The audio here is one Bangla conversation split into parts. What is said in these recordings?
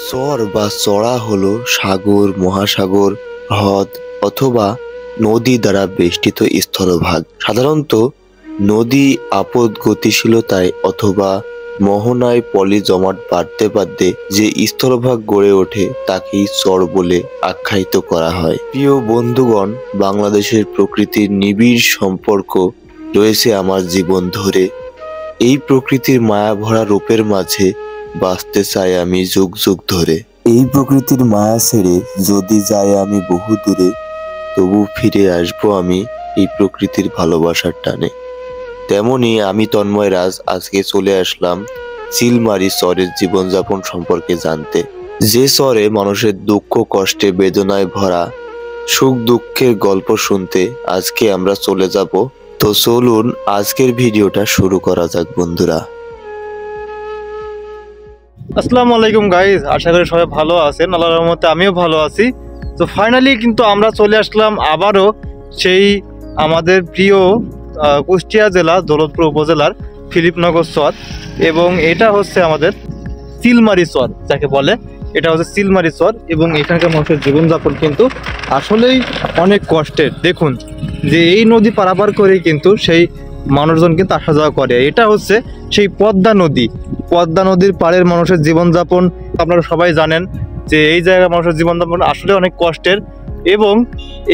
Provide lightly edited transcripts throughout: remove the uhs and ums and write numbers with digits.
চর বা চড়া হলো সাগর, মহাসাগর, হ্রদ অথবা নদী দ্বারা বেষ্টিত স্থলভাগ। সাধারণত নদী আপদ গতিশীলতায় অথবা মোহনায় পলি জমাট বাঁধতে বাঁধতে যে স্থলভাগ গড়ে ওঠে তাকেই চর বলে আখ্যায়িত করা হয়। প্রিয় বন্ধুগণ, বাংলাদেশের প্রকৃতির নিবিড় সম্পর্ক রয়েছে আমার জীবন ধরে। এই প্রকৃতির মায়া ভরা রূপের মাঝে বাঁচতে চাই আমি যুগ যুগ ধরে। এই প্রকৃতির মায়া ছেড়ে যদি যাই আমি বহু দূরে, তবু ফিরে আসবো আমি এই প্রকৃতির ভালোবাসার টানে। তেমনি আমি তন্ময় রাজ আজকে চলে আসলাম চিলমারি চরের জীবনযাপন সম্পর্কে জানতে। যে চরে মানুষের দুঃখ কষ্টে বেদনায় ভরা সুখ দুঃখের গল্প শুনতে আজকে আমরা চলে যাব। তো চলুন আজকের ভিডিওটা শুরু করা যাক বন্ধুরা। আসসালামু আলাইকুম গাইস, আশা করি সবাই ভালো আছেন। আল্লাহর রহমতে আমিও ভালো আছি। তো ফাইনালি কিন্তু আমরা চলে আসলাম আবারও সেই আমাদের প্রিয় কুষ্টিয়া জেলা দৌলতপুর উপজেলার ফিলিপনগর চর, এবং এটা হচ্ছে আমাদের চিলমারি চর যাকে বলে। এটা হচ্ছে চিলমারি চর, এবং এখানকার মানুষের জীবনযাপন কিন্তু আসলেই অনেক কষ্টের। দেখুন যে এই নদী পারাপার করে কিন্তু সেই মানুষজন কিন্তু আসা যাওয়া করে। এটা হচ্ছে সেই পদ্মা নদী। পদ্মা নদীর পাড়ের মানুষের জীবনযাপন আপনারা সবাই জানেন যে এই জায়গায় মানুষের জীবনযাপন আসলে অনেক কষ্টের। এবং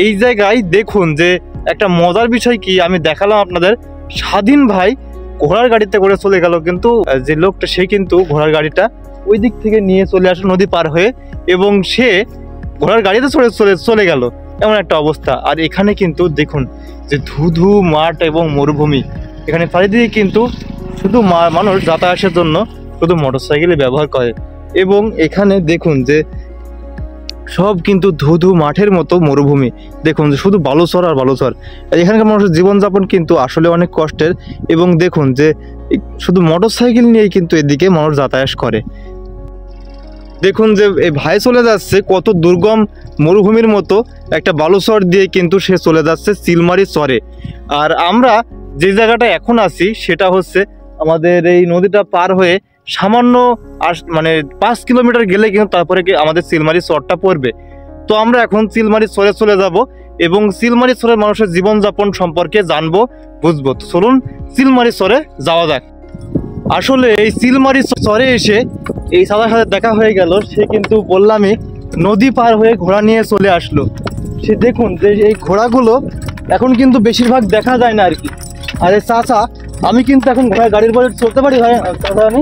এই জায়গায় দেখুন যে একটা মজার বিষয় কি আমি দেখালাম আপনাদের, স্বাধীন ভাই ঘোড়ার গাড়িতে করে চলে গেল, কিন্তু যে লোকটা সে কিন্তু ঘোড়ার গাড়িটা ওই দিক থেকে নিয়ে চলে আসে নদী পার হয়ে, এবং সে ঘোড়ার গাড়িতে চলে গেল, এমন একটা অবস্থা। আর এখানে কিন্তু দেখুন যে ধুধু মাঠ এবং মরুভূমি, এখানে চারিদিকে কিন্তু শুধু মানুষ যাতায়াতের জন্য শুধু মোটরসাইকেলে ব্যবহার করে। এবং এখানে দেখুন যে সব কিন্তু ধুধু মাঠের মতো মরুভূমি, দেখুন যে শুধু বালুচর আর বালুচর। এখানকার মানুষের জীবনযাপন কিন্তু আসলে অনেক কষ্টের। এবং দেখুন যে শুধু মোটরসাইকেল নিয়েই কিন্তু এদিকে মানুষ যাতায়াত করে। দেখুন যে এই ভাই চলে যাচ্ছে কত দুর্গম মরুভূমির মতো একটা বালুচর দিয়ে, কিন্তু সে চলে যাচ্ছে চিলমারি চরে। আর আমরা যে জায়গাটা এখন আছি সেটা হচ্ছে আমাদের এই নদীটা পার হয়ে সামান্য মানে 5 কিলোমিটার গেলে কিন্তু তারপরে আমাদের চিলমারি চরটা পড়বে। তো আমরা এখন চিলমারি চরে চলে যাব এবং চিলমারি চরের মানুষের জীবনযাপন সম্পর্কে জানবো, বুঝবো। তো চলুন চিলমারি চরে যাওয়া যাক। আসলে এই চিলমারি চরে এসে এই সাদার সাথে দেখা হয়ে গেল। সে কিন্তু বললামই নদী পার হয়ে ঘোড়া নিয়ে চলে আসলো। সে দেখুন যে এই ঘোড়াগুলো এখন কিন্তু বেশিরভাগ দেখা যায় না আর কি। আরে চাচা, আমি কিন্তু এখন ঘোড়ার গাড়ির পরে চলতে পারি ভাই? চাচা আমি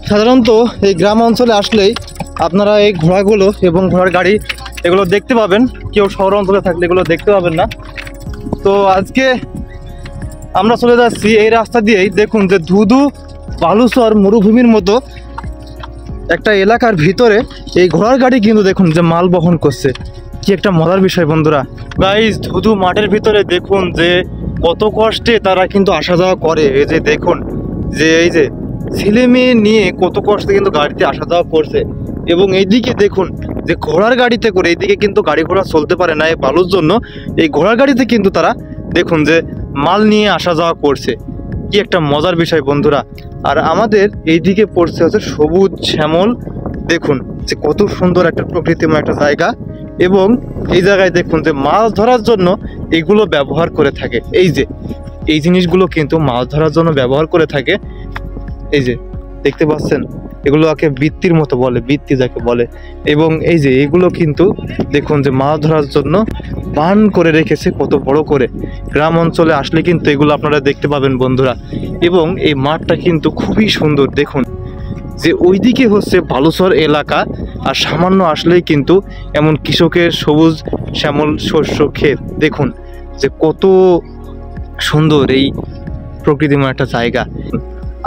সাধারণত এই গ্রাম অঞ্চলে আসলেই আপনারা এই ঘোড়াগুলো এবং ঘোড়ার গাড়ি এগুলো দেখতে পাবেন। কেউ শহর অঞ্চলে থাকলে এগুলো দেখতে পাবেন না। তো আজকে আমরা চলে যাচ্ছি এই রাস্তা দিয়েই। দেখুন যে ধুধু বালুচর মরুভূমির মতো একটা এলাকার ভিতরে এই ঘোড়ার গাড়ি কিন্তু দেখুন যে মাল বহন করছে। কি একটা মজার বিষয় বন্ধুরা। গাইস, ধুধু মাঠের ভিতরে দেখুন যে কত কষ্টে তারা কিন্তু আসা যাওয়া করে। এই যে দেখুন যে এই যে ছেলে মেয়ে নিয়ে কত কষ্টে কিন্তু গাড়িতে আসা যাওয়া করছে। এবং এইদিকে দেখুন যে ঘোড়ার গাড়িতে করে, এইদিকে কিন্তু গাড়ি ঘোড়া চলতে পারে না এই বালুর জন্য, এই ঘোড়ার গাড়িতে কিন্তু তারা দেখুন যে মাল নিয়ে আসা যাওয়া করছে। কি একটা মজার বিষয় বন্ধুরা। আর আমাদের এইদিকে পড়ছে হচ্ছে সবুজ শ্যামল। দেখুন যে কত সুন্দর একটা প্রকৃতিময় একটা জায়গা। এবং এই জায়গায় দেখুন যে মাছ ধরার জন্য এগুলো ব্যবহার করে থাকে। এই যে এই জিনিসগুলো কিন্তু মাছ ধরার জন্য ব্যবহার করে থাকে। এই যে দেখতে পাচ্ছেন এগুলোকে বৃত্তির মতো বলে, বৃত্তি যাকে বলে। এবং এই যে এগুলো কিন্তু দেখুন যে মাছ ধরার জন্য বান করে রেখেছে কত বড় করে। গ্রাম অঞ্চলে আসলে কিন্তু এগুলো আপনারা দেখতে পাবেন বন্ধুরা। এবং এই মাঠটা কিন্তু খুবই সুন্দর। দেখুন যে ওইদিকে হচ্ছে বালুচর এলাকা, আর সামান্য আসলেই কিন্তু এমন কৃষকের সবুজ শ্যামল শস্য ক্ষেত। দেখুন যে কত সুন্দর এই প্রকৃতিময় একটা জায়গা।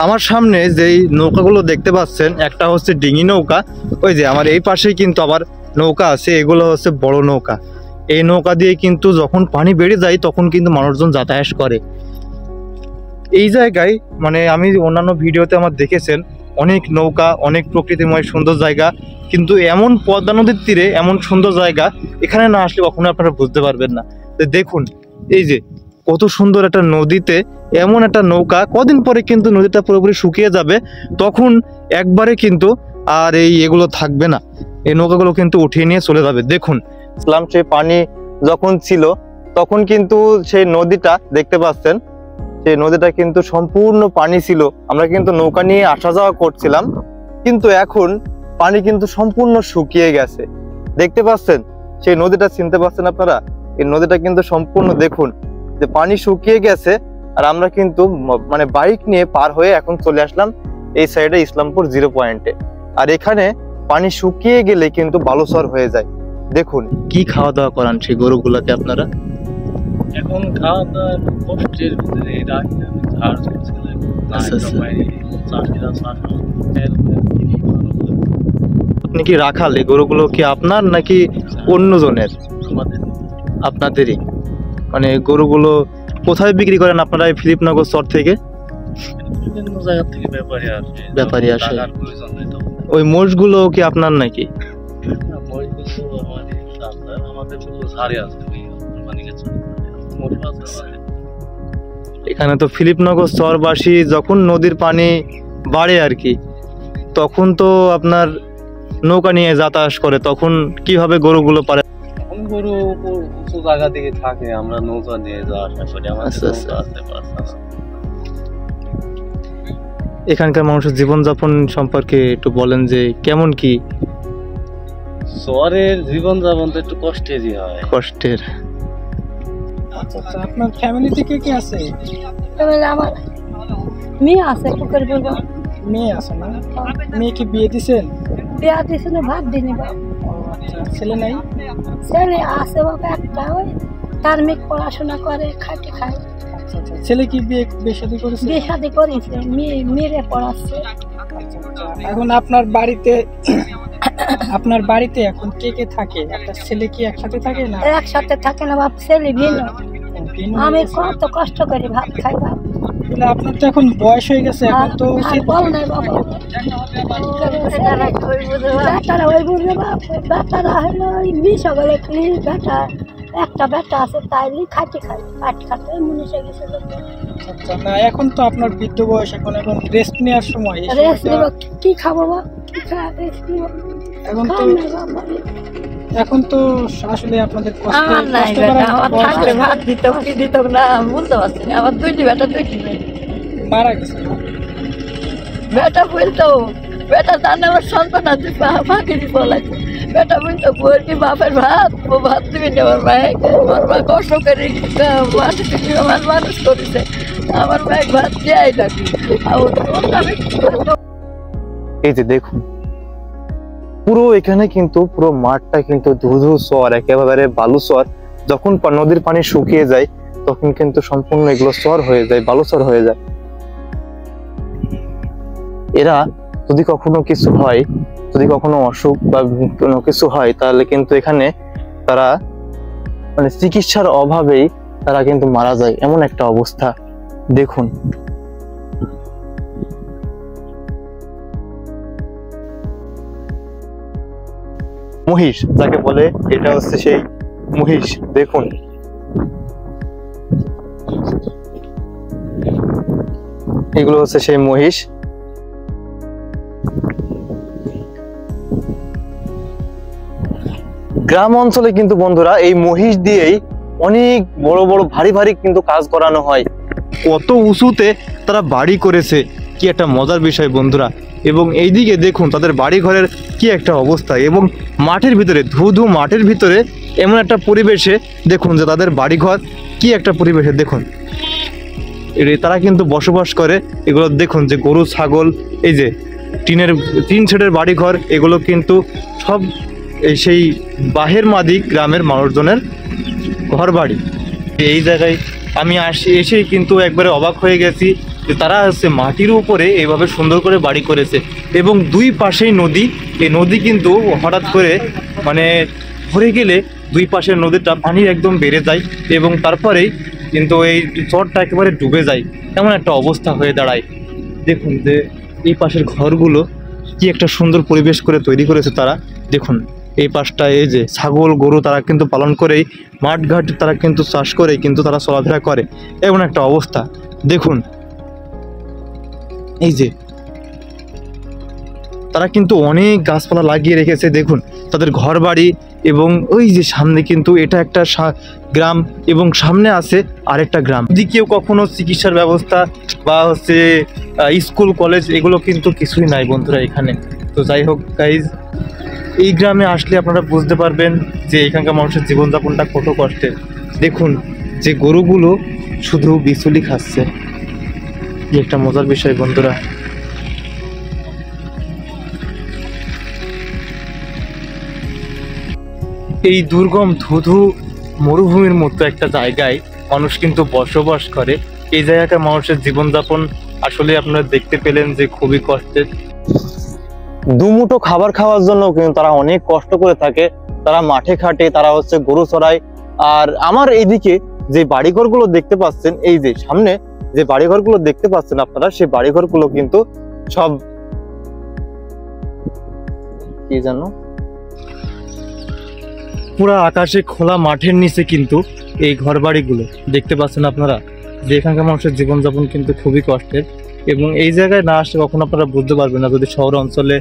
আমার সামনে যেই নৌকাগুলো দেখতে পাচ্ছেন, একটা হচ্ছে ডিঙি নৌকা। ওই যে আমার এই পাশেই কিন্তু আবার নৌকা আছে, এগুলো হচ্ছে বড় নৌকা। এই নৌকা দিয়ে কিন্তু যখন পানি বেড়ে যায় তখন কিন্তু মানুষজন যাতায়াত করে এই জায়গায়। মানে আমি অন্যান্য ভিডিওতে আমার দেখেছেন অনেক নৌকা, অনেক প্রকৃতিময় সুন্দর জায়গা, কিন্তু এমন পদ্মা নদীর তীরে এমন সুন্দর জায়গা এখানে না আসলে কখনো আপনারা বুঝতে পারবেন না। তো দেখুন এই যে কত সুন্দর একটা নদীতে এমন একটা নৌকা, কদিন পরে কিন্তু নদীটা পুরোপুরি শুকিয়ে যাবে, তখন একবারে কিন্তু আর এগুলো থাকবে না, এই নৌকাগুলো কিন্তু উঠিয়ে নিয়ে চলে যাবে। দেখুন ইসলাম সেই পানি যখন ছিল তখন কিন্তু সেই নদীটা দেখতে পাচ্ছেন, সেই নদীটা কিন্তু সম্পূর্ণ পানি ছিল, আমরা কিন্তু নৌকা নিয়ে আসা যাওয়া করছিলাম, কিন্তু এখন পানি কিন্তু সম্পূর্ণ শুকিয়ে গেছে। দেখতে পাচ্ছেন সেই নদীটা, চিনতে পারছেন আপনারা? এই নদীটা কিন্তু সম্পূর্ণ দেখুন যে পানি শুকিয়ে গেছে, আর আমরা কিন্তু মানে বাইক নিয়ে পার হয়ে এখন চলে আসলাম এই সাইডে ইসলামপুর 0 পয়েন্টে। আর এখানে পানি শুকিয়ে গেলে কিন্তু বালুচর হয়ে যায়। দেখুন কি খাওয়া দাওয়া করান সেই গরুগুলোকে আপনারা? এখন খাওয়া দাওয়া কষ্টের ভিতরে রাখি আমি ঝাড় করছিলাম। আপনি কি রাখাল? এই গরুগুলো কি আপনার নাকি অন্য জনের? আপনাদেরই। মানে গরুগুলো কোথায় বিক্রি করেন আপনারা এই ফিলিপনগর চর থেকে? বিভিন্ন জায়গা থেকে ব্যাপারী আসে। ওই মোষগুলো কি আপনার নাকি? এখানে তো ফিলিপনগর চরবাসী যখন নদীর পানি বাড়ে আর কি, তখন তো আপনার নৌকা নিয়ে যাতায়াত করে, তখন কিভাবে গরুগুলো পারে? গরু উঁচু জায়গা দিকে থাকে, আমরা নৌকা নিয়ে যাওয়া আসা করি। এখানকার মানুষের জীবনযাপন সম্পর্কে একটু বলেন যে কেমন কি? শহরের জীবনযাপন তো একটু কষ্টেরই হয়। কষ্টের। আচ্ছা, আপনার ফ্যামিলিতে কে কে আছে? আমার মেয়ে আছে, পুকুর বলবো মেয়ে আছে না? মেয়ে কি বিয়ে দিছেন? বিয়া দিছে না, ভাত দিনি বাবা। আচ্ছা, ছেলে নাই? ছেলে আছে বাবা একটা, ওই ধার্মিক পড়াশোনা করে, খাটে খায়। আচ্ছা, ছেলে কি বিয়ে শাদী করেছে? বিয়ে শাদী করেছে, মেয়েরে পড়াচ্ছে। এখন আপনার বাড়িতে এখন কে কে থাকে? আপনার ছেলে কি একসাথে থাকে না? একসাথে থাকে না বাপ, ছেলে ভিন্ন। আমি কত কষ্ট করি ভাত খাই বাপ। আপনার তো এখন বয়স হয়ে গেছে, এখন তো বল নাই বাবা, বেটারা ওই বুঝলে বাপ, বেটারা হলো ওই 20 গেলে বেটা, একটা বেটা আছে তাইলে খাটে খাই, খাটে মনে হয়ে গেছে। আচ্ছা, না এখন তো আপনার বৃদ্ধ বয়স, এখন রেস্ট নেওয়ার সময়। রেস্ট নিব, কি খাবো বাবা? কি খা রেস্ট নিব? এখন তো আসলে আপনাদের ভাত দিত না, বুঝতে পারছি না। আমার দুইটি বেটা, মারা গেছে। বেটা বলতো, বেটা জানে আমার সন্তান আছে, ফাঁকি বলাইছে। বেটা বলতো বলবি বাপের ভাত, ও ভাত দিবি না আমার মায়েকে। আমার মা কষ্ট করে আমার মানুষ করেছে, আমার মায়ের ভাত দেয় নাকি। এই যে দেখুন পুরো এখানে কিন্তু পুরো মাঠটা কিন্তু ধুধু চর, একেবারে বালু চর। যখন নদীর পানি শুকিয়ে যায় তখন কিন্তু সম্পূর্ণ এগুলো চর হয়ে যায়, বালু চর হয়ে যায়। এরা যদি কখনো কিছু হয়, যদি কখনো অসুখ বা কোনো কিছু হয়, তাহলে কিন্তু এখানে তারা মানে চিকিৎসার অভাবেই তারা কিন্তু মারা যায়, এমন একটা অবস্থা। দেখুন মহিষ যাকে বলে, এটা হচ্ছে সেই মহিষ। দেখুন এগুলো হচ্ছে সেই মহিষ। গ্রাম অঞ্চলে কিন্তু বন্ধুরা এই মহিষ দিয়েই অনেক বড় বড় ভারী ভারী কিন্তু কাজ করানো হয়। কত উঁচুতে তারা বাড়ি করেছে, কি একটা মজার বিষয় বন্ধুরা। এবং এইদিকে দেখুন তাদের বাড়ি ঘরের কি একটা অবস্থা, এবং মাঠের ভিতরে, ধুধু মাঠের ভিতরে এমন একটা পরিবেশে দেখুন যে তাদের বাড়িঘর কি একটা পরিবেশে দেখুন তারা কিন্তু বসবাস করে। এগুলো দেখুন যে গরু ছাগল, এই যে টিন শেডের বাড়িঘর, এগুলো কিন্তু সব সেই বাহের মাদি গ্রামের মানুষজনের ঘর বাড়ি। এই জায়গায় আমি এসেই কিন্তু একবারে অবাক হয়ে গেছি যে তারা হচ্ছে মাটির উপরে এইভাবে সুন্দর করে বাড়ি করেছে, এবং দুই পাশেই নদী। এই নদী কিন্তু হঠাৎ করে মানে ভরে গেলে দুই পাশের নদীটা পানি একদম বেড়ে যায়, এবং তারপরেই কিন্তু এই চরটা একেবারে ডুবে যায়, এমন একটা অবস্থা হয়ে দাঁড়ায়। দেখুন যে এই পাশের ঘরগুলো কি একটা সুন্দর পরিবেশ করে তৈরি করেছে তারা। দেখুন এই পাশটা এই যে ছাগল গরু তারা কিন্তু পালন করেই মাঠ ঘাট তারা কিন্তু চাষ করে কিন্তু তারা চলাফেরা করে, এমন একটা অবস্থা। দেখুন এই যে তারা কিন্তু অনেক গাছপালা লাগিয়ে রেখেছে, দেখুন তাদের ঘর বাড়ি, এবং ওই যে সামনে কিন্তু এটা একটা গ্রাম এবং সামনে আছে আরেকটা গ্রাম। যদি কেউ কখনো চিকিৎসার ব্যবস্থা বা হচ্ছে স্কুল কলেজ এগুলো কিন্তু কিছুই নাই বন্ধুরা এখানে। তো যাই হোক গাইজ, এই গ্রামে আসলে আপনারা বুঝতে পারবেন যে এখানকার মানুষের জীবনযাপনটা কত কষ্টের। দেখুন যে গরুগুলো শুধু বিচুলি খাচ্ছে, কি একটা মজার বিষয় বন্ধুরা। এই দুর্গম ধুধু মরুভূমির মতো একটা জায়গায় মানুষ কিন্তু বসবাস করে। এই জায়গাকার মানুষের জীবনযাপন আসলে আপনারা দেখতে পেলেন যে খুবই কষ্টের। দুমুঠো খাবার খাওয়ার জন্য কিন্তু তারা অনেক কষ্ট করে থাকে, তারা মাঠে খাটে, তারা হচ্ছে গরু চড়ায়। আর আমার এইদিকে যে বাড়িঘরগুলো দেখতে পাচ্ছেন, এই যে সামনে যে বাড়িঘরগুলো দেখতে পাচ্ছেন আপনারা, সেই বাড়িঘরগুলো কিন্তু সব কি জানো পুরা আকাশে খোলা মাঠের নিচে কিন্তু এই ঘর বাড়িগুলো দেখতে পাচ্ছেন আপনারা, যে এখানকার মানুষের জীবনযাপন কিন্তু খুবই কষ্টের। এবং এই জায়গায় না আসলে কখনো আপনারা বুঝতে পারবেন না। যদি শহর অঞ্চলে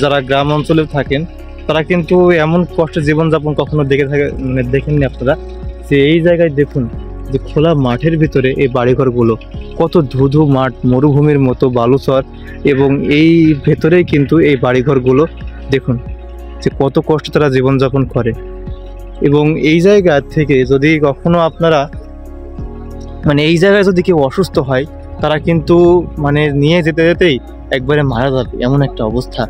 যারা গ্রাম অঞ্চলে থাকেন তারা কিন্তু এমন কষ্টের জীবনযাপন কখনো দেখেননি আপনারা। যে এই জায়গায় দেখুন যে খোলা মাঠের ভিতরে এই বাড়িঘরগুলো, কত ধুধু মাঠ, মরুভূমির মতো বালুচর, এবং এই ভেতরেই কিন্তু এই বাড়িঘরগুলো দেখুন যে কত কষ্ট তারা জীবনযাপন করে। এবং এই জায়গা থেকে যদি কখনো আপনারা এই জায়গায় যদি কেউ অসুস্থ হয় তারা কিন্তু নিয়ে যেতে যেতেই একবারে মারা যাবে, এমন একটা অবস্থা।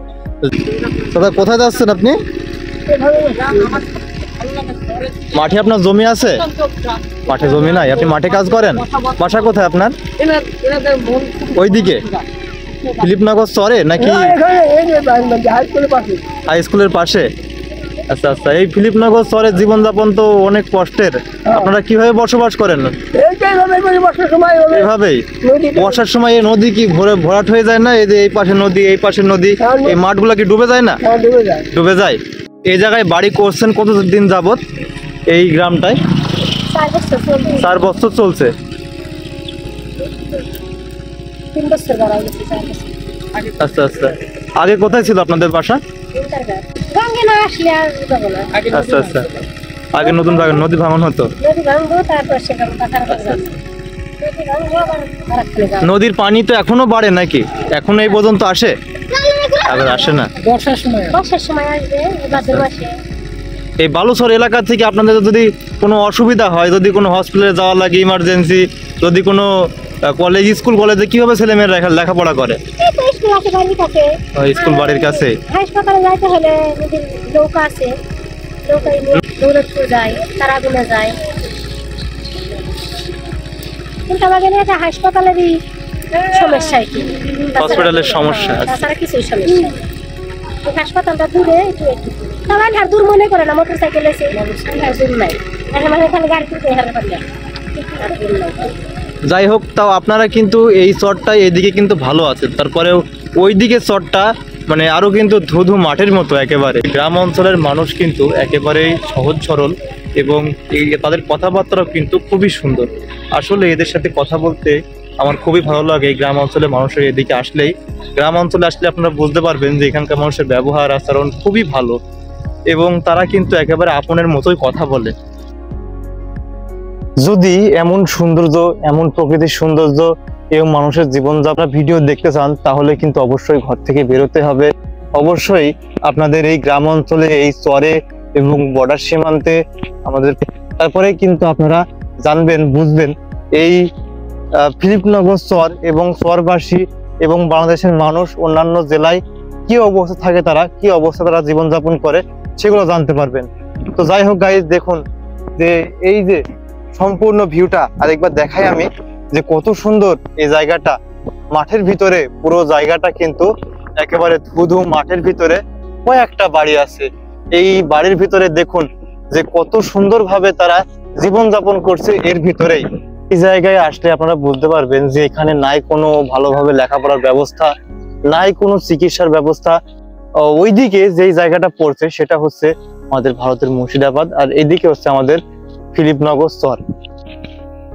দাদা কোথায় যাচ্ছেন আপনি? মাঠে আপনার জমি আছে? মাঠে জমি নাই, আপনি মাঠে কাজ করেন? বাসা কোথায় আপনার? ওইদিকে ফিলিপনগর চরে নাকি হাই স্কুলের পাশে? আচ্ছা আচ্ছা, এই ফিলিপনগর চরের জীবনযাপন তো অনেক কষ্টের। আপনারা কিভাবে বসবাস করেন? এইভাবেই। বর্ষার সময় এই নদী কি ভরাট হয়ে যায় না? এই যে এই পাশে নদী, এই পাশে নদী, এই মাঠগুলা কি ডুবে যায় না? ডুবে যায়। এই জায়গায় বাড়ি করছেন কতদিন যাবত এই গ্রামটায়? 4 বছর চলছে। 3 বছর আচ্ছা আচ্ছা, আগে কোথায় ছিল আপনাদের বাসা? আচ্ছা আচ্ছা, আগে নতুন নদী ভাঙন হতো। নদীর পানি তো এখনো বাড়ে নাকি? এখন এই পর্যন্ত আসে? আবার আসে না। বর্ষার সময় আসবে, ভাদ্র মাসে। এই বালুচর এলাকা থেকে আপনাদের যদি কোনো অসুবিধা হয়, যদি কোনো হসপিটালে যাওয়া লাগে, ইমার্জেন্সি, যদি কোনো কলেজ স্কুল কলেজে কিভাবে ছেলেমেয়েরা লেখাপড়া করে? স্কুল বাড়ির কাছে। হাসপাতালে যাইতে হলে নদীর নৌকা আছে, নৌকায় দৌলতপুর যায়, তারাগুনা যায়। কিন্তু আমাদের একটা হাসপাতালেরই সমস্যা, কি হসপিটালের সমস্যা, তাছাড়া কিছুই সমস্যা। হাসপাতালটা দূরে, সবাই আর দূর মনে করে না, মোটর সাইকেল আছে, দূর নাই, খালি গাড়ি তুলতে হারে পারলে। যাই হোক, তাও আপনারা কিন্তু এই চরটা এদিকে কিন্তু ভালো আছে, তারপরেও ওইদিকে চরটা আরো কিন্তু ধুধু মাঠের মতো একেবারে। গ্রাম অঞ্চলের মানুষ কিন্তু একেবারেই সহজ সরল, এবং তাদের কথাবার্তাও কিন্তু খুবই সুন্দর। আসলে এদের সাথে কথা বলতে আমার খুবই ভালো লাগে। এই গ্রাম অঞ্চলের মানুষের এদিকে আসলেই, গ্রাম অঞ্চলে আসলে আপনারা বুঝতে পারবেন যে এখানকার মানুষের ব্যবহার আচরণ খুবই ভালো, এবং তারা কিন্তু একেবারে আপনের মতোই কথা বলে। যদি এমন সৌন্দর্য, এমন প্রকৃতির সৌন্দর্য এবং মানুষের জীবনযাত্রা ভিডিও দেখতে চান, তাহলে কিন্তু অবশ্যই ঘর থেকে বেরোতে হবে। অবশ্যই আপনাদের এই গ্রাম অঞ্চলে, এই চরে এবং বর্ডার সীমান্তে আমাদের, তারপরে কিন্তু আপনারা জানবেন, বুঝবেন এই ফিলিপনগর চর এবং চরবাসী এবং বাংলাদেশের মানুষ অন্যান্য জেলায় কি অবস্থা থাকে, তারা কি অবস্থা তারা জীবনযাপন করে, সেগুলো জানতে পারবেন। তো যাই হোক গাইজ, দেখুন যে এই যে সম্পূর্ণ ভিউটা আরেকবার দেখাই আমি, যে কত সুন্দর এই জায়গাটা। মাঠের ভিতরে পুরো জায়গাটা কিন্তু একেবারে ধুধু মাঠের ভিতরে কয়েকটা বাড়ি আছে। এই বাড়ির ভিতরে দেখুন যে কত সুন্দরভাবে তারা জীবনযাপন করছে এর ভিতরেই। এই জায়গায় আসলে আপনারা বুঝতে পারবেন যে এখানে নাই কোনো ভালোভাবে লেখাপড়ার ব্যবস্থা, নাই কোনো চিকিৎসার ব্যবস্থা, ওইদিকে যেই জায়গাটা পড়ছে সেটা হচ্ছে আমাদের ভারতের মুর্শিদাবাদ, আর এইদিকে হচ্ছে আমাদের ফিলিপনগর চর।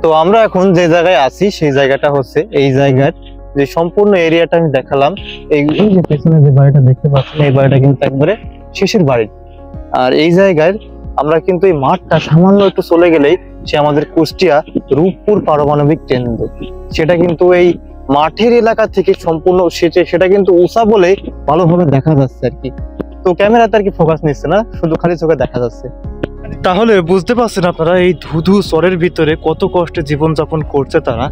তো আমরা এখন যে জায়গায় আছি সেই জায়গাটা হচ্ছে এই জায়গার যে সম্পূর্ণ এরিয়াটা আমি দেখালাম। এই যে পেছনে যে বাড়িটা দেখতে পাচ্ছেন এই বাড়িটা কিন্তু একবারে শেষের বাড়ি। আর এই জায়গায় আমরা কিন্তু এই মাঠটা সামান্য একটু চলে গেলেই সে আমাদের কুষ্টিয়া রূপপুর পারমাণবিক কেন্দ্র, সেটা কিন্তু এই মাঠের এলাকা থেকে সম্পূর্ণ সেটা কিন্তু উঁচা বলে ভালোভাবে দেখা যাচ্ছে আর কি। তো ক্যামেরাতে আর কি ফোকাস নিচ্ছে না, শুধু খালি চোখে দেখা যাচ্ছে। তাহলে বুঝতে পারছেন আপনারা এই ধুধু চরের ভিতরে কত কষ্টে জীবনযাপন করছে তারা।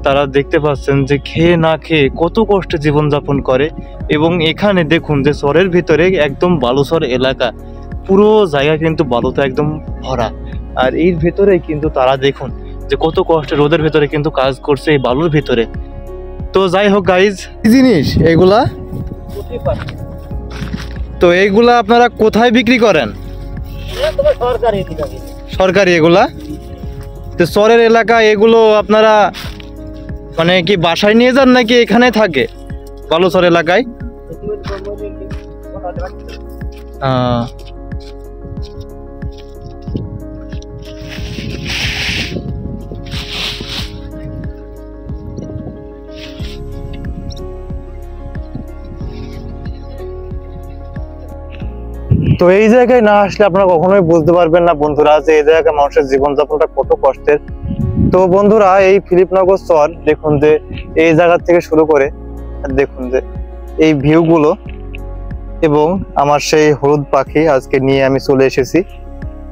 তারা দেখতে পাচ্ছেন যে খেয়ে না খেয়ে কত কষ্টে জীবনযাপন করে। এবং এখানে দেখুন যে চরের ভিতরে একদম বালুচর এলাকা, পুরো জায়গা কিন্তু বালুতে একদম ভরা। আর এর ভেতরে কিন্তু তারা দেখুন যে কত কষ্টে রোদের ভেতরে কিন্তু কাজ করছে এই বালুর ভিতরে। তো যাই হোক গাইজ, কি জিনিস এগুলা? তো এইগুলা আপনারা কোথায় বিক্রি করেন? সরকারি এগুলা? তো চরের এলাকা এগুলো আপনারা মানে কি বাসায় নিয়ে যান নাকি এখানে থাকে বালুচর এলাকায়? তো এই জায়গায় না আসলে আপনারা কখনোই বুঝতে পারবেন না বন্ধুরা যে এই জায়গায় মানুষের জীবনযাপনটা কত কষ্টের। তো বন্ধুরা এই ফিলিপনগর চর দেখুন যে এই জায়গা থেকে শুরু করে দেখুন যে এই ভিউ গুলো, এবং আমার সেই হলুদ পাখি আজকে নিয়ে আমি চলে এসেছি।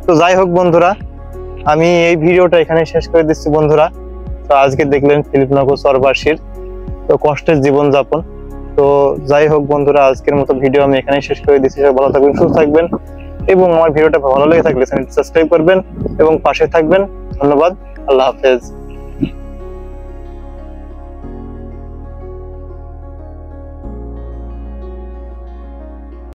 তো যাই হোক বন্ধুরা, আমি এই ভিডিওটা এখানে শেষ করে দিচ্ছি বন্ধুরা। তো আজকে দেখলেন ফিলিপনগর চরবাসীর তো কষ্টের জীবনযাপন। তো যাই হোক বন্ধুরা, আজকের মতো ভিডিও আমি এখানে শেষ করে দিচ্ছি। সবাই ভালো থাকবেন, সুস্থ থাকবেন, এবং আমার ভিডিওটা ভালো লেগে থাকলে চ্যানেলটি সাবস্ক্রাইব করবেন এবং পাশে থাকবেন। ধন্যবাদ, আল্লাহ হাফেজ।